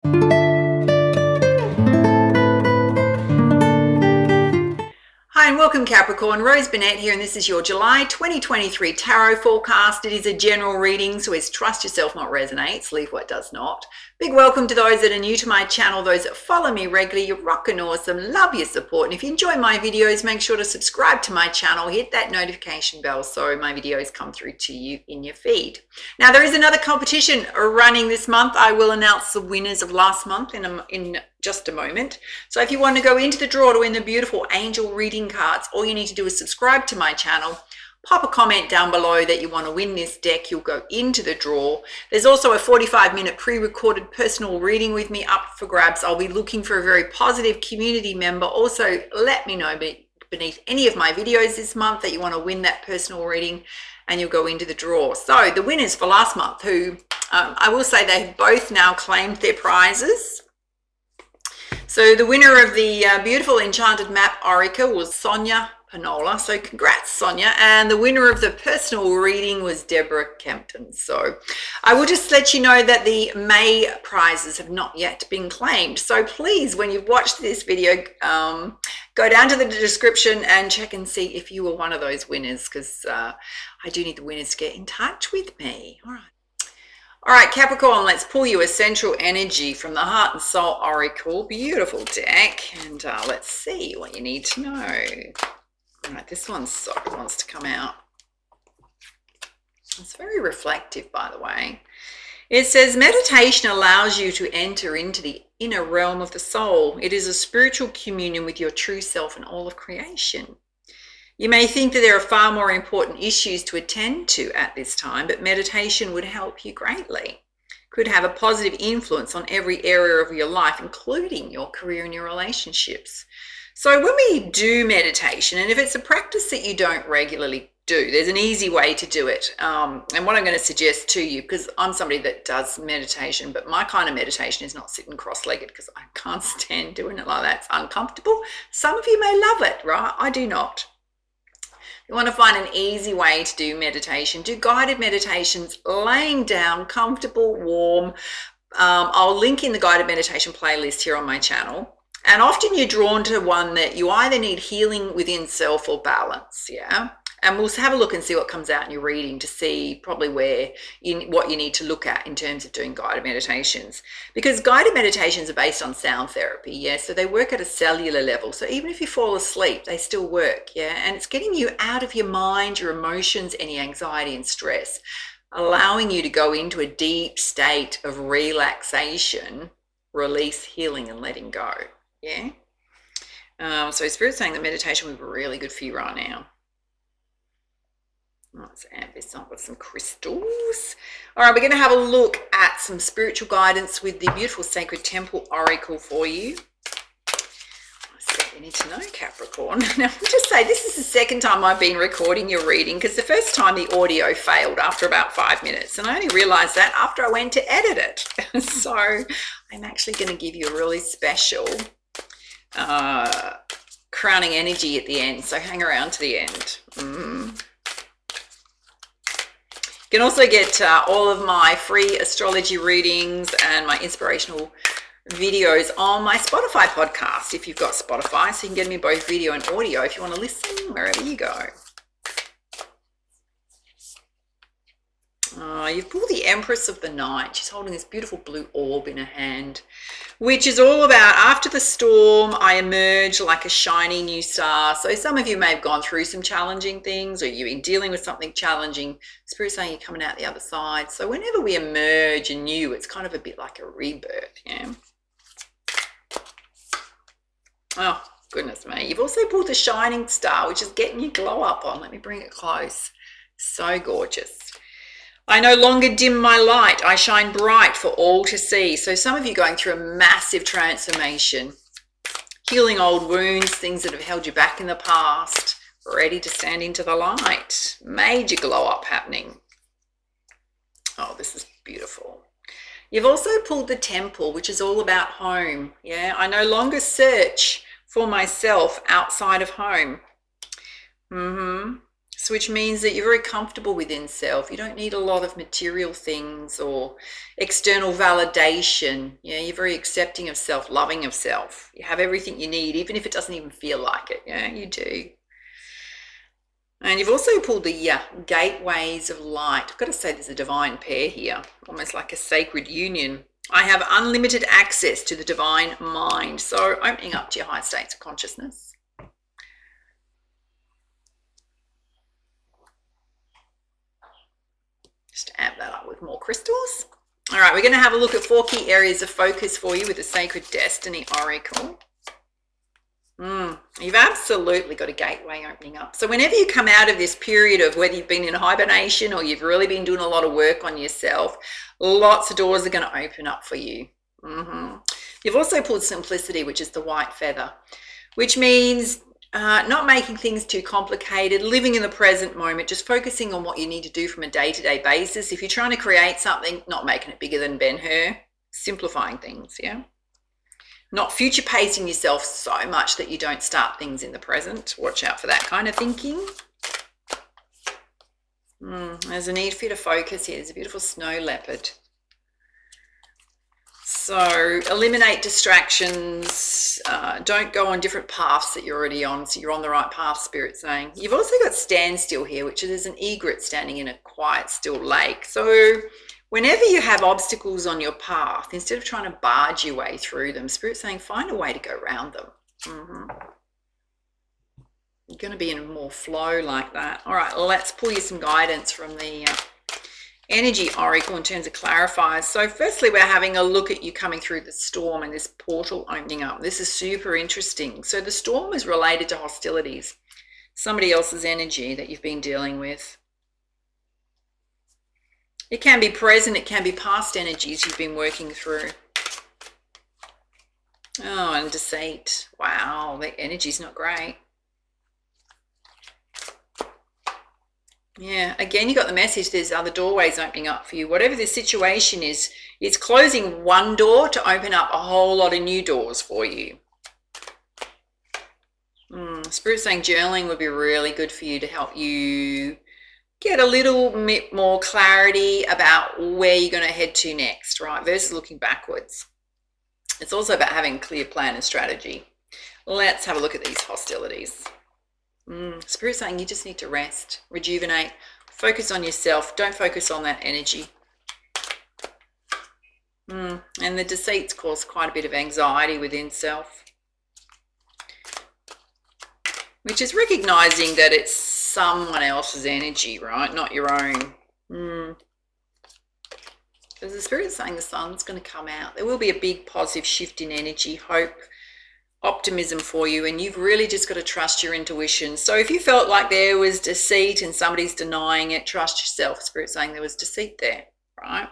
Hi and welcome Capricorn, Rose Burnett here, and this is your July 2023 tarot forecast. It is a general reading, so it's trust yourself what resonates, leave what does not. Big welcome to those that are new to my channel, those that follow me regularly. You're rocking awesome, love your support, and if you enjoy my videos, make sure to subscribe to my channel, hit that notification bell so my videos come through to you in your feed. Now there is another competition running this month. I will announce the winners of last month in just a moment. So if you want to go into the draw to win the beautiful angel reading cards, all you need to do is subscribe to my channel, pop a comment down below that you want to win this deck. You'll go into the draw. There's also a 45-minute pre-recorded personal reading with me up for grabs. I'll be looking for a very positive community member. Also, let me know beneath any of my videos this month that you want to win that personal reading, and you'll go into the draw. So the winners for last month, who I will say they've both now claimed their prizes. So the winner of the beautiful Enchanted map Oracle was Sonja Pinola. So congrats, Sonja. And the winner of the personal reading was Deborah Kempton. So I will just let you know that the May prizes have not yet been claimed. So please, when you've watched this video, go down to the description and check and see if you were one of those winners, because I do need the winners to get in touch with me. All right, Capricorn, let's pull you a central energy from the Heart and Soul Oracle. Beautiful deck. And let's see what you need to know. All right, this one wants to come out. It's very reflective, by the way. It says, meditation allows you to enter into the inner realm of the soul. It is a spiritual communion with your true self and all of creation. You may think that there are far more important issues to attend to at this time, but meditation would help you greatly. Could have a positive influence on every area of your life, including your career and your relationships. So when we do meditation, and if it's a practice that you don't regularly do, there's an easy way to do it. And what I'm going to suggest to you, because I'm somebody that does meditation, but my kind of meditation is not sitting cross-legged because I can't stand doing it like that. It's uncomfortable. Some of you may love it, right? I do not. You want to find an easy way to do meditation. Do guided meditations, laying down, comfortable, warm. I'll link in the guided meditation playlist here on my channel. And often you're drawn to one that you either need healing within self or balance, yeah? And we'll have a look and see what comes out in your reading to see probably what you need to look at in terms of doing guided meditations. Because guided meditations are based on sound therapy, yeah? So they work at a cellular level. So even if you fall asleep, they still work, yeah? And it's getting you out of your mind, your emotions, any anxiety and stress, allowing you to go into a deep state of relaxation, release, healing, and letting go, yeah? So Spirit's saying that meditation would be really good for you right now. Let's add this on with some crystals. All right, we're going to have a look at some spiritual guidance with the beautiful Sacred Temple Oracle for you. That's what you need to know, Capricorn. Now, I'll just say this is the second time I've been recording your reading, because the first time the audio failed after about 5 minutes, and I only realized that after I went to edit it. So I'm actually going to give you a really special crowning energy at the end, so hang around to the end. You can also get all of my free astrology readings and my inspirational videos on my Spotify podcast if you've got Spotify, so you can get me both video and audio if you want to listen wherever you go. You've pulled the Empress of the Night. She's holding this beautiful blue orb in her hand, which is all about, after the storm, I emerge like a shiny new star. So some of you may have gone through some challenging things, or you've been dealing with something challenging. Spirit's saying you're coming out the other side. So whenever we emerge anew, it's kind of a bit like a rebirth, yeah? Oh, goodness me. You've also pulled the Shining Star, which is getting your glow up on. Let me bring it close. So gorgeous. I no longer dim my light. I shine bright for all to see. So some of you going through a massive transformation, healing old wounds, things that have held you back in the past, ready to stand into the light. Major glow up happening. Oh, this is beautiful. You've also pulled the Temple, which is all about home. Yeah, I no longer search for myself outside of home. So which means that you're very comfortable within self. You don't need a lot of material things or external validation. Yeah, you're very accepting of self, loving of self. You have everything you need, even if it doesn't even feel like it. Yeah, you do. And you've also pulled the gateways of light. I've got to say there's a divine pair here, almost like a sacred union. I have unlimited access to the divine mind. So opening up to your high states of consciousness. Just amp that up with more crystals. All right, we're going to have a look at 4 key areas of focus for you with the Sacred Destiny Oracle. You've absolutely got a gateway opening up. So whenever you come out of this period of whether you've been in hibernation or you've really been doing a lot of work on yourself, lots of doors are going to open up for you. You've also pulled simplicity, which is the white feather, which means not making things too complicated, living in the present moment, just focusing on what you need to do from a day-to-day basis. If you're trying to create something, not making it bigger than Ben-Hur, simplifying things, yeah? Not future pacing yourself so much that you don't start things in the present. Watch out for that kind of thinking. There's a need for you to focus here. There's a beautiful snow leopard. So eliminate distractions. Don't go on different paths that you're already on. So you're on the right path, Spirit's saying. You've also got standstill here, which is an egret standing in a quiet, still lake. So whenever you have obstacles on your path, instead of trying to barge your way through them, Spirit's saying find a way to go around them. You're going to be in more flow like that. All right, let's pull you some guidance from the Energy Oracle in terms of clarifiers. So firstly, we're having a look at you coming through the storm and this portal opening up. This is super interesting. So the storm is related to hostilities, somebody else's energy that you've been dealing with. It can be present, it can be past energies you've been working through. Oh, and deceit. Wow, the energy's not great. Yeah, again, you got the message, there's other doorways opening up for you. Whatever the situation is, it's closing one door to open up a whole lot of new doors for you. Spirit's saying journaling would be really good for you to help you get a little bit more clarity about where you're going to head to next, right? Versus looking backwards. It's also about having a clear plan and strategy. Let's have a look at these hostilities. Spirit's saying you just need to rest, rejuvenate, focus on yourself. Don't focus on that energy. And the deceits cause quite a bit of anxiety within self, which is recognizing that it's someone else's energy, right? Not your own. Because the Spirit's saying the sun's going to come out. There will be a big positive shift in energy, hope, optimism for you, and you've really just got to trust your intuition. So if you felt like there was deceit and somebody's denying it, trust yourself. Spirit's saying there was deceit there, right?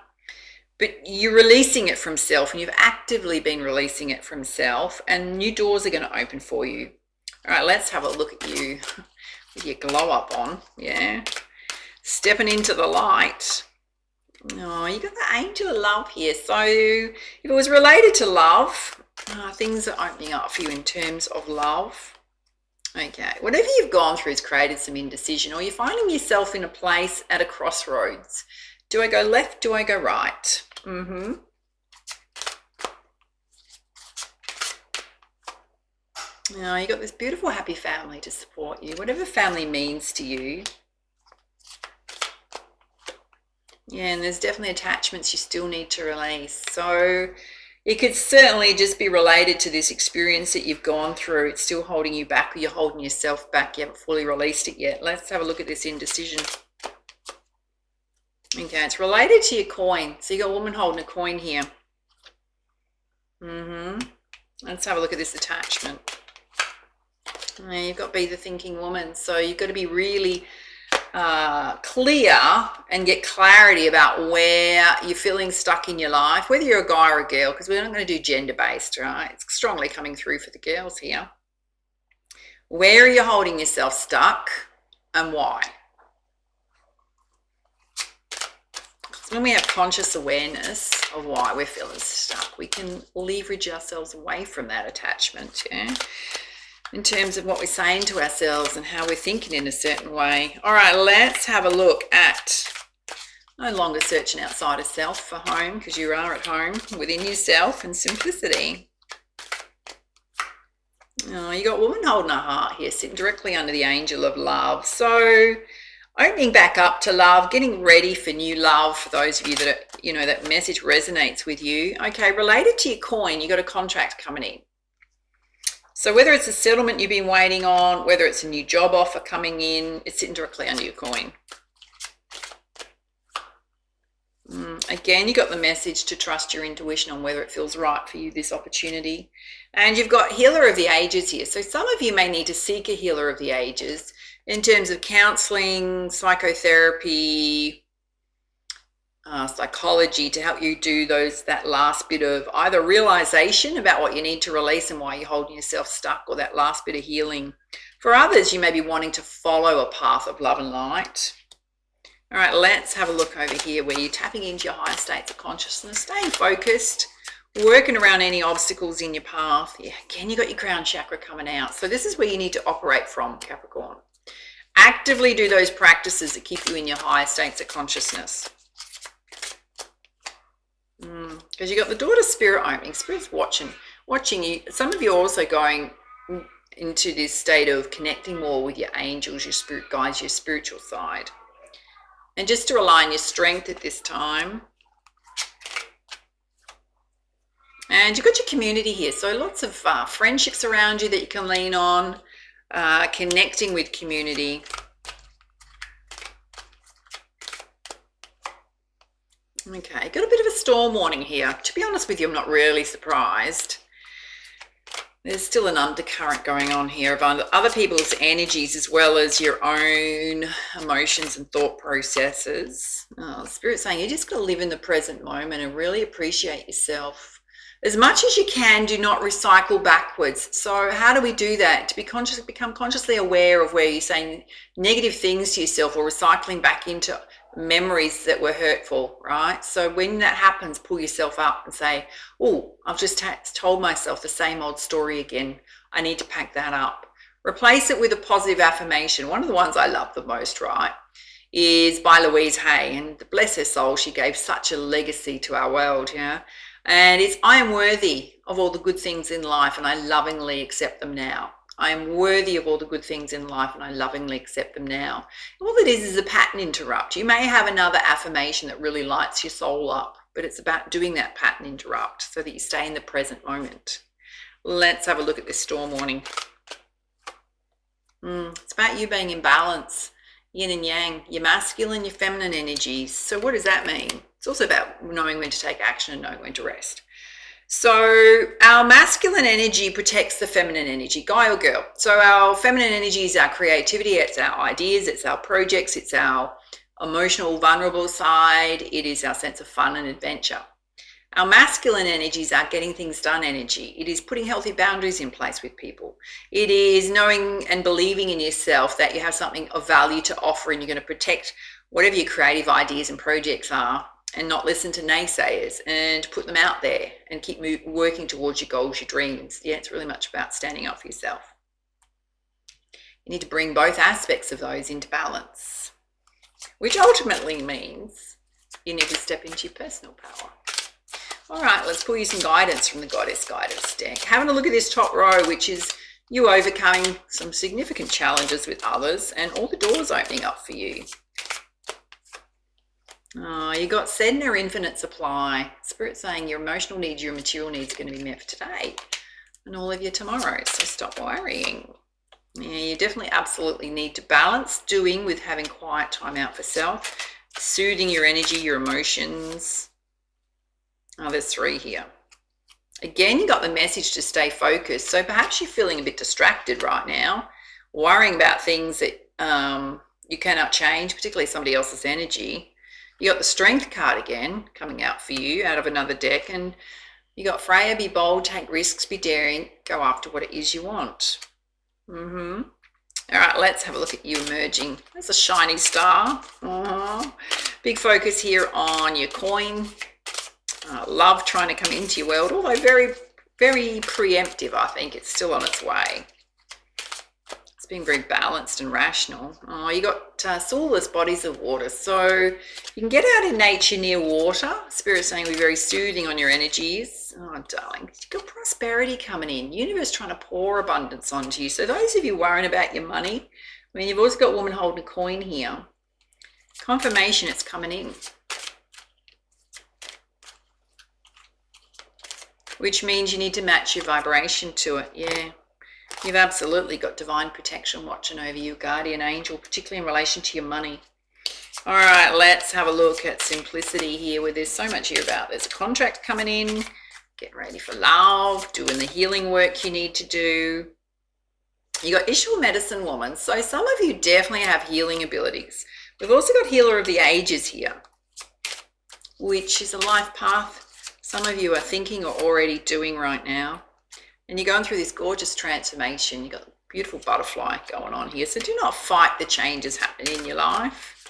But you're releasing it from self, and you've actively been releasing it from self, and new doors are going to open for you. All right, let's have a look at you with your glow up on. Yeah, stepping into the light. Oh, you got the angel of love here. So if it was related to love, things are opening up for you in terms of love. Okay, whatever you've gone through has created some indecision, or you're finding yourself in a place at a crossroads. Do I go left? Do I go right? Now you got this beautiful happy family to support you, whatever family means to you. Yeah, and there's definitely attachments you still need to release. So it could certainly just be related to this experience that you've gone through. It's still holding you back, or you're holding yourself back. You haven't fully released it yet. Let's have a look at this indecision. Okay, it's related to your coin. So you got a woman holding a coin here. Let's have a look at this attachment. You've got to be the thinking woman. So you've got to be really clear and get clarity about where you're feeling stuck in your life, whether you're a guy or a girl, because we're not going to do gender-based, right? It's strongly coming through for the girls here. Where are you holding yourself stuck and why? Because when we have conscious awareness of why we're feeling stuck, we can leverage ourselves away from that attachment, yeah? in terms of what we're saying to ourselves and how we're thinking in a certain way. All right, let's have a look at no longer searching outside of self for home, because you are at home within yourself and simplicity. Oh, you got woman holding her heart here, sitting directly under the angel of love. So opening back up to love, getting ready for new love. For those of you that, that message resonates with you. Okay, related to your coin, you got a contract coming in. So whether it's a settlement you've been waiting on, whether it's a new job offer coming in, it's sitting directly under your coin. Again, you got the message to trust your intuition on whether it feels right for you, this opportunity. And you've got healer of the ages here. So some of you may need to seek a healer of the ages in terms of counseling, psychotherapy, psychology, to help you do that last bit of either realization about what you need to release and why you're holding yourself stuck, or that last bit of healing. For others, you may be wanting to follow a path of love and light. All right, let's have a look over here where you're tapping into your higher states of consciousness, staying focused, working around any obstacles in your path. Yeah, again, you got your crown chakra coming out. So this is where you need to operate from, Capricorn. Actively do those practices that keep you in your higher states of consciousness. Because you got the daughter spirit opening. Spirit's watching you. Some of you are also going into this state of connecting more with your angels, your spirit guides, your spiritual side. And just to align your strength at this time. And you've got your community here. So lots of friendships around you that you can lean on, connecting with community. Okay, got a bit of a storm warning here. To be honest with you, I'm not really surprised. There's still an undercurrent going on here of other people's energies as well as your own emotions and thought processes. Spirit's saying you just got to live in the present moment and really appreciate yourself. As much as you can, do not recycle backwards. So how do we do that? To become consciously aware of where you're saying negative things to yourself or recycling back into memories that were hurtful, right? So when that happens, pull yourself up and say, oh, I've just told myself the same old story again. I need to pack that up. Replace it with a positive affirmation. One of the ones I love the most, right, is by Louise Hay. And bless her soul, she gave such a legacy to our world, yeah? And it's, I am worthy of all the good things in life and I lovingly accept them now. I am worthy of all the good things in life and I lovingly accept them now. And all it is a pattern interrupt. You may have another affirmation that really lights your soul up, but it's about doing that pattern interrupt so that you stay in the present moment. Let's have a look at this storm warning. It's about you being in balance, yin and yang, your masculine, your feminine energies. So what does that mean? It's also about knowing when to take action and knowing when to rest. So our masculine energy protects the feminine energy, guy or girl. So our feminine energy is our creativity, it's our ideas, it's our projects, it's our emotional, vulnerable side, it is our sense of fun and adventure. Our masculine energy is our getting things done energy. It is putting healthy boundaries in place with people. It is knowing and believing in yourself that you have something of value to offer and you're going to protect whatever your creative ideas and projects are, and not listen to naysayers and put them out there and keep working towards your goals, your dreams. Yeah, it's really much about standing up for yourself. You need to bring both aspects of those into balance, which ultimately means you need to step into your personal power. All right, let's pull you some guidance from the Goddess Guidance deck. Having a look at this top row, which is you overcoming some significant challenges with others and all the doors opening up for you. You got Sedna infinite supply. Spirit saying your emotional needs, your material needs are going to be met for today and all of your tomorrows. So stop worrying. Yeah, you definitely absolutely need to balance doing with having quiet time out for self, soothing your energy, your emotions. There's 3 here. Again, you got the message to stay focused. So perhaps you're feeling a bit distracted right now, worrying about things that you cannot change, particularly somebody else's energy. You got the Strength card again coming out for you out of another deck, and you got Freya, be bold, take risks, be daring, go after what it is you want. All right, let's have a look at you emerging. There's a shiny star. Big focus here on your coin. Love trying to come into your world, although very, very preemptive. I think it's still on its way. being very balanced and rational. Oh, you got soulless bodies of water. So you can get out in nature near water. Spirit's saying we're very soothing on your energies. Oh, darling, you've got prosperity coming in. Universe trying to pour abundance onto you. So those of you worrying about your money, I mean, you've also got a woman holding a coin here. Confirmation it's coming in. Which means you need to match your vibration to it. Yeah. You've absolutely got divine protection watching over you, guardian angel, particularly in relation to your money. All right, let's have a look at simplicity here, where there's so much here about. There's a contract coming in, getting ready for love, doing the healing work you need to do. You got Ishmael medicine woman. So some of you definitely have healing abilities. We've also got healer of the ages here, which is a life path some of you are thinking or already doing right now. And you're going through this gorgeous transformation. You've got a beautiful butterfly going on here. So do not fight the changes happening in your life.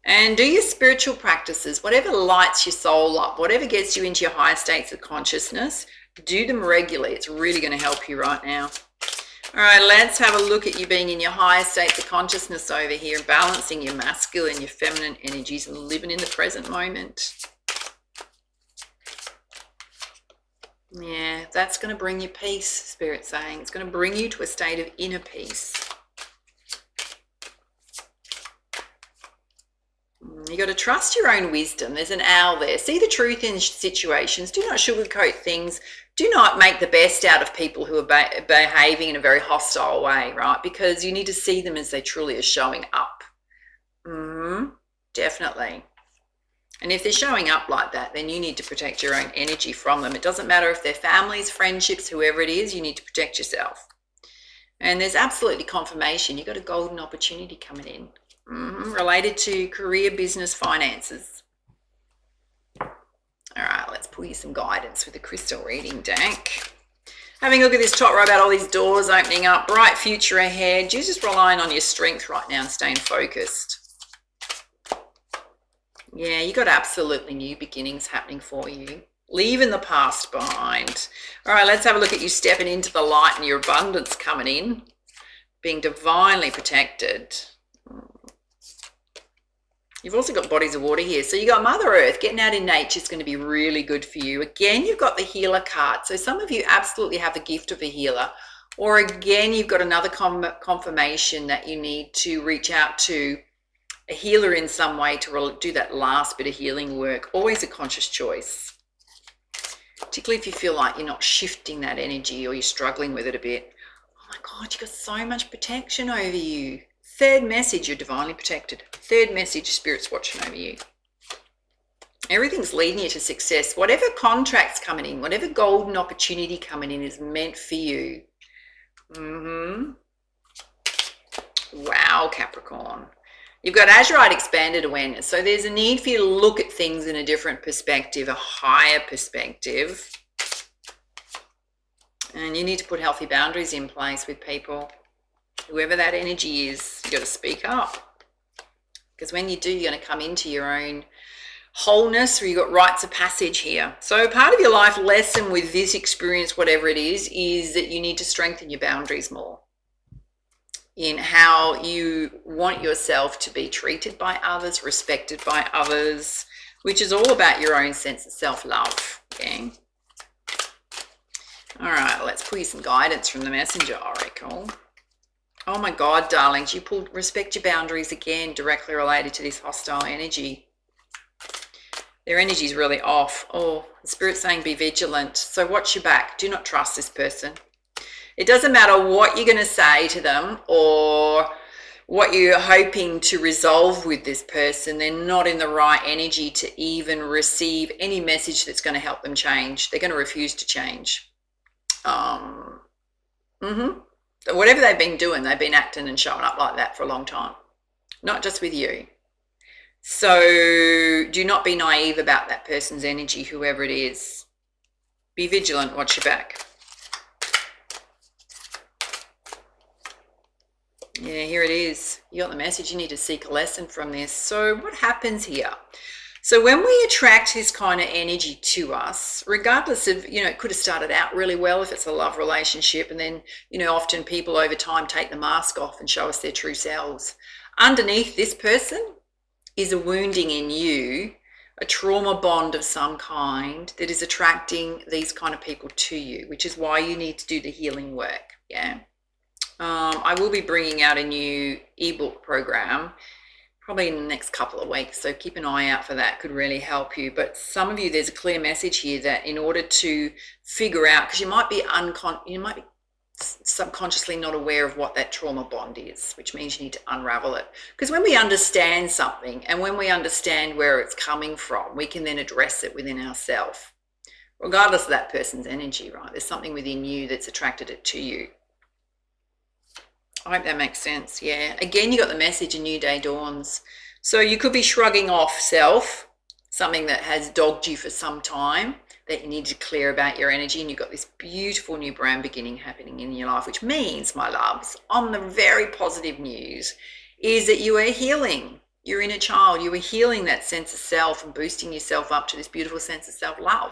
And do your spiritual practices, whatever lights your soul up, whatever gets you into your higher states of consciousness, do them regularly. It's really going to help you right now. All right, let's have a look at you being in your higher states of consciousness over here, and balancing your masculine, your feminine energies, and living in the present moment. Yeah, that's going to bring you peace, Spirit's saying. It's going to bring you to a state of inner peace. You got to trust your own wisdom. There's an owl there. See the truth in situations. Do not sugarcoat things. Do not make the best out of people who are behaving in a very hostile way, right? Because you need to see them as they truly are showing up. Definitely. And if they're showing up like that, then you need to protect your own energy from them. It doesn't matter if they're families, friendships, whoever it is, you need to protect yourself. And there's absolutely confirmation. You've got a golden opportunity coming in, related to career, business, finances. All right, let's pull you some guidance with the crystal reading deck. Having a look at this top row about all these doors opening up, bright future ahead. You're just relying on your strength right now and staying focused. Yeah, you got absolutely new beginnings happening for you. Leaving the past behind. All right, let's have a look at you stepping into the light and your abundance coming in. Being divinely protected. You've also got bodies of water here. So you got Mother Earth. Getting out in nature is going to be really good for you. Again, you've got the healer card. So some of you absolutely have the gift of a healer. Or again, you've got another confirmation that you need to reach out to a healer in some way to do that last bit of healing work. Always a conscious choice, particularly if you feel like you're not shifting that energy or you're struggling with it a bit. Oh my God, you've got so much protection over you. Third message, you're divinely protected. Third message, Spirit's watching over you. Everything's leading you to success. Whatever contract's coming in, whatever golden opportunity coming in is meant for you. Wow, Capricorn. You've got Azurite expanded awareness. So there's a need for you to look at things in a different perspective, a higher perspective. And you need to put healthy boundaries in place with people. Whoever that energy is, you've got to speak up. Because when you do, you're going to come into your own wholeness, or you've got rites of passage here. So part of your life lesson with this experience, whatever it is that you need to strengthen your boundaries more in how you want yourself to be treated by others, respected by others, which is all about your own sense of self-love. Okay. All right, let's pull you some guidance from the Messenger Oracle. Oh my God, darlings, you pulled respect your boundaries again, directly related to this hostile energy. Their energy is really off. Oh, the Spirit's saying be vigilant. So watch your back. Do not trust this person. It doesn't matter what you're going to say to them or what you're hoping to resolve with this person. They're not in the right energy to even receive any message that's going to help them change. They're going to refuse to change. Whatever they've been doing, they've been acting and showing up like that for a long time. Not just with you. So do not be naive about that person's energy, whoever it is. Be vigilant, watch your back. Yeah, here it is. You got the message. You need to seek a lesson from this. So what happens here? So when we attract this kind of energy to us, regardless of, it could have started out really well if it's a love relationship, and then, often people over time take the mask off and show us their true selves. Underneath this person is a wounding in you, a trauma bond of some kind that is attracting these kind of people to you, which is why you need to do the healing work. Yeah. I will be bringing out a new ebook program probably in the next couple of weeks, so keep an eye out for that. Could really help you. But some of you, there's a clear message here that in order to figure out, because you might be subconsciously not aware of what that trauma bond is, which means you need to unravel it. Because when we understand something and when we understand where it's coming from, we can then address it within ourselves, regardless of that person's energy, right? There's something within you that's attracted it to you. I hope that makes sense. Yeah. Again, you got the message, a new day dawns. So you could be shrugging off self, something that has dogged you for some time, that you need to clear about your energy, and you've got this beautiful new brand beginning happening in your life, which means, my loves, on the very positive news is that you are healing your inner child. You are healing that sense of self and boosting yourself up to this beautiful sense of self-love.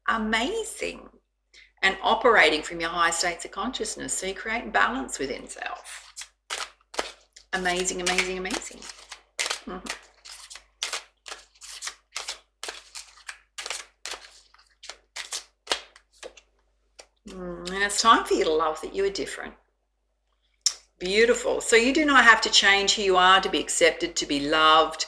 Amazing. And operating from your higher states of consciousness. So you create balance within self. Amazing, amazing, amazing. Mm-hmm. And it's time for you to love that you are different. Beautiful. So you do not have to change who you are to be accepted, to be loved.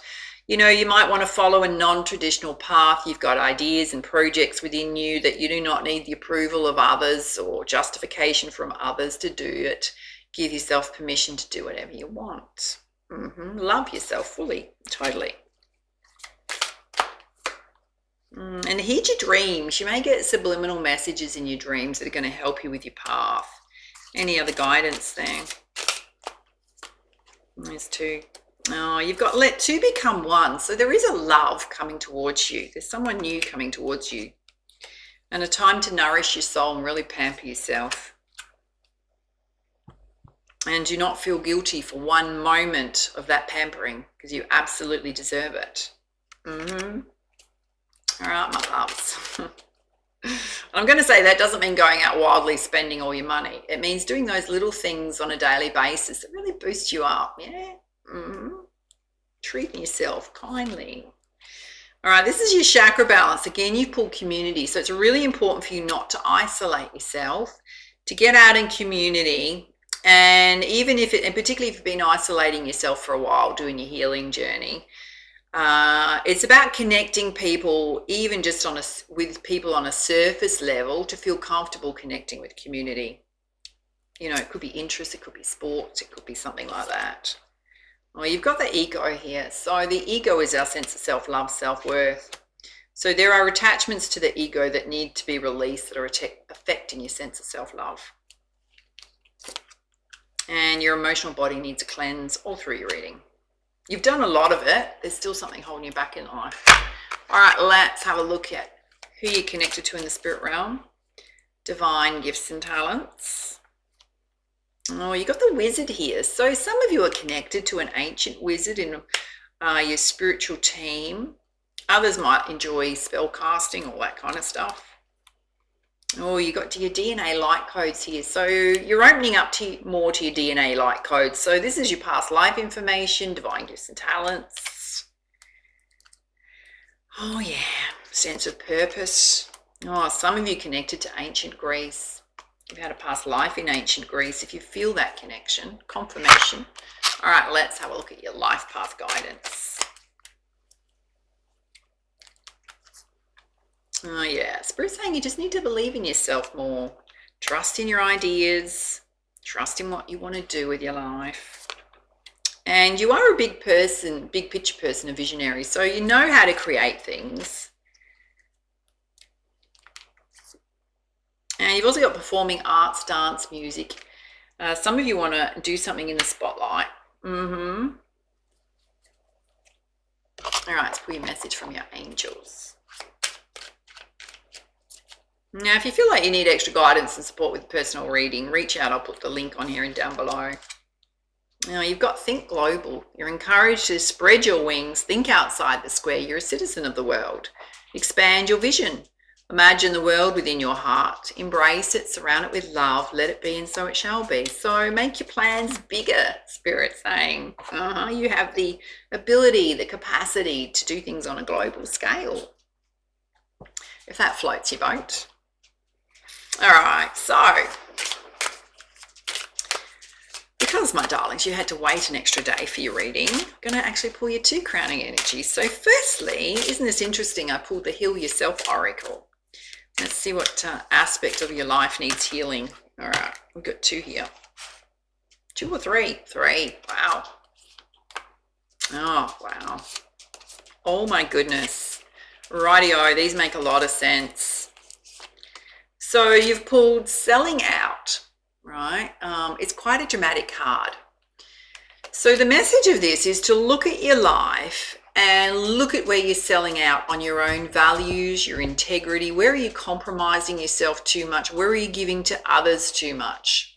You might want to follow a non-traditional path. You've got ideas and projects within you that you do not need the approval of others or justification from others to do it. Give yourself permission to do whatever you want. Love yourself fully, totally. And heed your dreams. You may get subliminal messages in your dreams that are going to help you with your path. Any other guidance there? There's two. Oh, you've got let two become one. So there is a love coming towards you. There's someone new coming towards you. And a time to nourish your soul and really pamper yourself. And do not feel guilty for one moment of that pampering, because you absolutely deserve it. All right, my loves. I'm going to say that doesn't mean going out wildly spending all your money. It means doing those little things on a daily basis that really boost you up. Yeah. Treating yourself kindly. All right, this is your chakra balance. Again, you pull community. So it's really important for you not to isolate yourself, to get out in community. And even if and particularly if you've been isolating yourself for a while, doing your healing journey, it's about connecting people, even just with people on a surface level, to feel comfortable connecting with community. It could be interests, it could be sports, it could be something like that. Well, you've got the ego here. So the ego is our sense of self-love, self-worth. So there are attachments to the ego that need to be released that are affecting your sense of self-love. And your emotional body needs a cleanse all through your reading. You've done a lot of it. There's still something holding you back in life. All right, let's have a look at who you're connected to in the spirit realm. Divine gifts and talents. Oh, you got the wizard here. So some of you are connected to an ancient wizard in your spiritual team. Others might enjoy spell casting, all that kind of stuff. Oh, you got to your DNA light codes here. So you're opening up more to your DNA light codes. So this is your past life information, divine gifts and talents. Oh yeah, sense of purpose. Oh, some of you connected to ancient Greece. You've had a past life in ancient Greece. If you feel that connection, confirmation. All right, let's have a look at your life path guidance. Oh yeah, Spirit's saying you just need to believe in yourself more. Trust in your ideas. Trust in what you want to do with your life. And you are a big person, big picture person, a visionary. So you know how to create things. And you've also got performing arts, dance, music. Some of you want to do something in the spotlight. All right, let's pull your message from your angels. Now, if you feel like you need extra guidance and support with personal reading, reach out. I'll put the link on here and down below. Now you've got think global. You're encouraged to spread your wings, think outside the square. You're a citizen of the world. Expand your vision. Imagine the world within your heart. Embrace it, surround it with love. Let it be, and so it shall be. So make your plans bigger, Spirit saying. You have the ability, the capacity to do things on a global scale. If that floats your boat. All right, so because, my darlings, you had to wait an extra day for your reading, I'm going to actually pull your 2 crowning energies. So firstly, isn't this interesting? I pulled the Heal Yourself Oracle. Let's see what aspect of your life needs healing. All right, we've got 2 here. 2 or 3? 3. Wow. Oh, wow. Oh, my goodness. Rightio, these make a lot of sense. So you've pulled selling out, right? It's quite a dramatic card. So the message of this is to look at your life and look at where you're selling out on your own values, your integrity. Where are you compromising yourself too much? Where are you giving to others too much?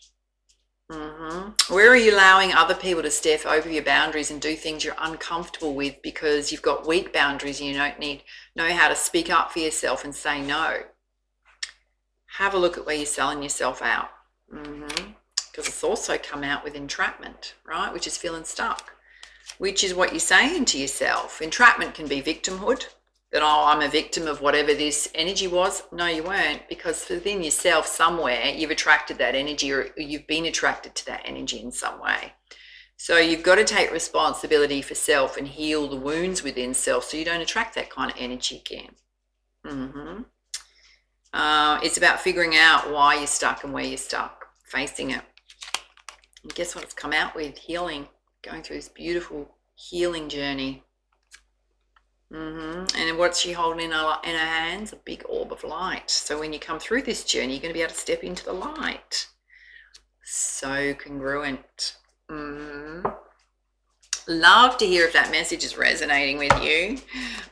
Where are you allowing other people to step over your boundaries and do things you're uncomfortable with because you've got weak boundaries and you don't know how to speak up for yourself and say no? Have a look at where you're selling yourself out. Because it's also come out with entrapment, right? Which is feeling stuck, which is what you're saying to yourself. Entrapment can be victimhood, that, oh, I'm a victim of whatever this energy was. No, you weren't, because within yourself somewhere, you've attracted that energy, or you've been attracted to that energy in some way. So you've got to take responsibility for self and heal the wounds within self so you don't attract that kind of energy again. It's about figuring out why you're stuck and where you're stuck, facing it. And guess what it's come out with? Healing, going through this beautiful healing journey. And what's she holding in her hands? A big orb of light. So when you come through this journey, you're going to be able to step into the light. So congruent. Love to hear if that message is resonating with you.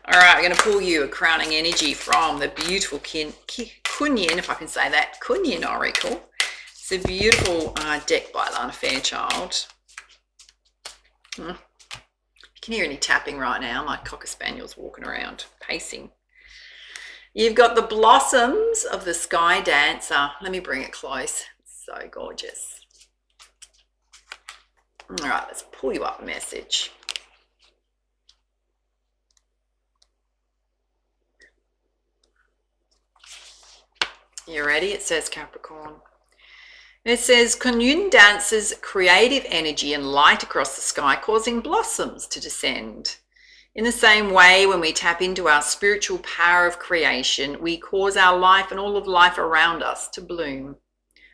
All right, I'm going to pull you a crowning energy from the beautiful Kunyin, if I can say that, Kunyin Oracle. It's a beautiful deck by Lana Fairchild. You can hear any tapping right now. My Cocker Spaniel's walking around, pacing. You've got the blossoms of the Sky Dancer. Let me bring it close. It's so gorgeous. All right, let's pull you up a message. You ready? It says Capricorn. It says, Kunyin dances creative energy and light across the sky, causing blossoms to descend. In the same way, when we tap into our spiritual power of creation, we cause our life and all of life around us to bloom.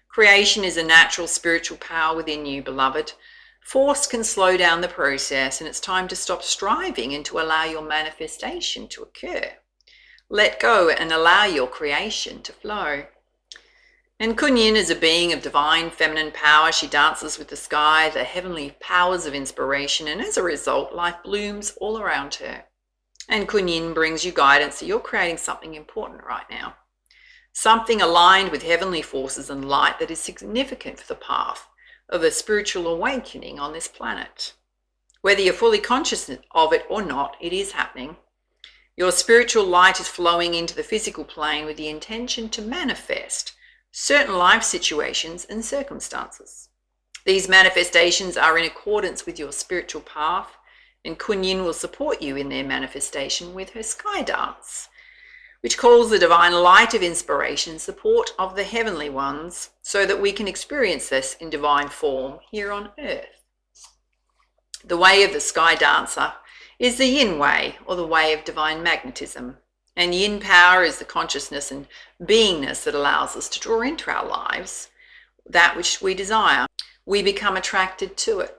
Creation is a natural spiritual power within you, beloved. Force can slow down the process, and it's time to stop striving and to allow your manifestation to occur. Let go and allow your creation to flow. And Kunyin is a being of divine feminine power. She dances with the sky, the heavenly powers of inspiration, and as a result, life blooms all around her. And Kunyin brings you guidance that you're creating something important right now. Something aligned with heavenly forces and light that is significant for the path of a spiritual awakening on this planet. Whether you're fully conscious of it or not, it is happening. Your spiritual light is flowing into the physical plane with the intention to manifest certain life situations and circumstances. These manifestations are in accordance with your spiritual path, and Kunyin will support you in their manifestation with her sky dance, which calls the divine light of inspiration support of the heavenly ones so that we can experience this in divine form here on earth. The way of the sky dancer is the yin way, or the way of divine magnetism. And yin power is the consciousness and beingness that allows us to draw into our lives that which we desire. We become attracted to it.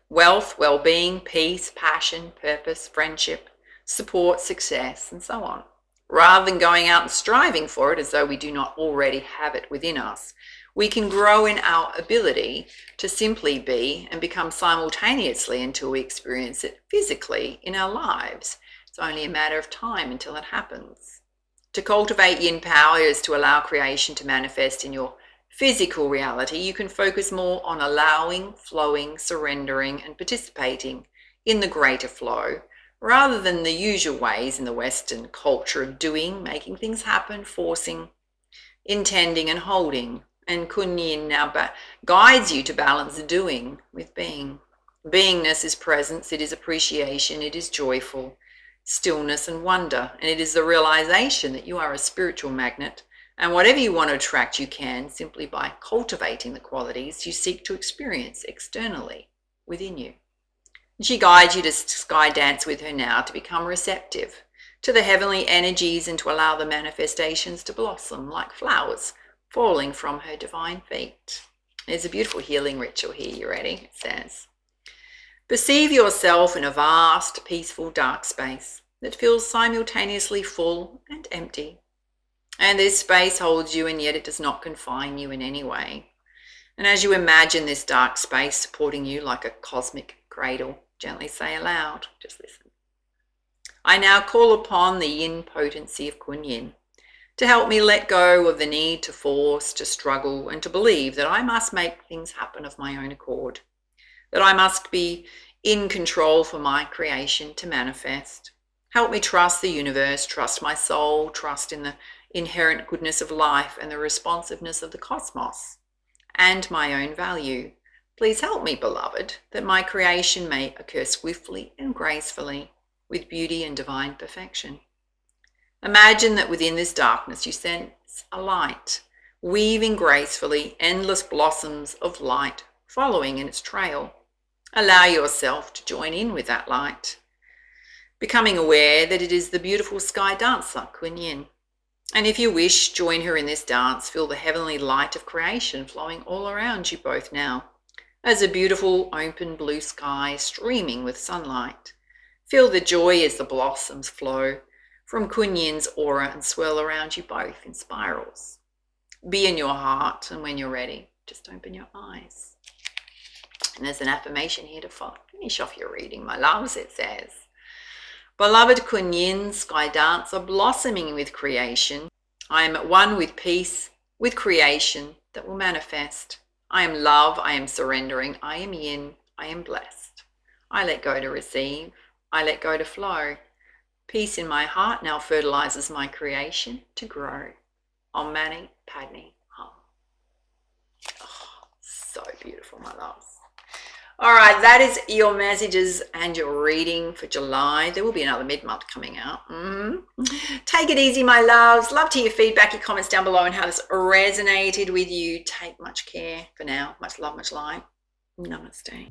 Wealth, well-being, peace, passion, purpose, friendship, support, success, and so on. Rather than going out and striving for it as though we do not already have it within us, we can grow in our ability to simply be and become simultaneously until we experience it physically in our lives. It's only a matter of time until it happens. To cultivate yin power is to allow creation to manifest in your physical reality, you can focus more on allowing, flowing, surrendering, and participating in the greater flow, rather than the usual ways in the Western culture of doing, making things happen, forcing, intending, and holding. And Kunyin now guides you to balance doing with being. Beingness is presence, it is appreciation, it is joyful, stillness and wonder, and it is the realization that you are a spiritual magnet, and whatever you want to attract you can, simply by cultivating the qualities you seek to experience externally within you. She guides you to sky dance with her now, to become receptive to the heavenly energies and to allow the manifestations to blossom like flowers falling from her divine feet. There's a beautiful healing ritual here. You ready? It says, perceive yourself in a vast, peaceful, dark space that feels simultaneously full and empty. And this space holds you, and yet it does not confine you in any way. And as you imagine this dark space supporting you like a cosmic cradle, gently say aloud, just listen. I now call upon the yin potency of Kunyin to help me let go of the need to force, to struggle, and to believe that I must make things happen of my own accord, that I must be in control for my creation to manifest. Help me trust the universe, trust my soul, trust in the inherent goodness of life and the responsiveness of the cosmos and my own value. Please help me, beloved, that my creation may occur swiftly and gracefully with beauty and divine perfection. Imagine that within this darkness you sense a light, weaving gracefully endless blossoms of light following in its trail. Allow yourself to join in with that light, becoming aware that it is the beautiful sky dancer, Kunyin. And if you wish, join her in this dance. Feel the heavenly light of creation flowing all around you both now, as a beautiful open blue sky streaming with sunlight. Feel the joy as the blossoms flow from Kunyin's aura and swirl around you both in spirals. Be in your heart, and when you're ready, just open your eyes. And there's an affirmation here to finish off your reading, my loves. It says, beloved Kunyin, sky dancer, blossoming with creation, I am at one with peace, with creation that will manifest. I am love, I am surrendering, I am yin, I am blessed. I let go to receive, I let go to flow. Peace in my heart now fertilizes my creation to grow. Om Mani Padme Hum. Oh, so beautiful, my loves. All right, that is your messages and your reading for July. There will be another mid-month coming out. Take it easy, my loves. Love to hear your feedback, your comments down below, and how this resonated with you. Take much care for now. Much love, much light. Namaste.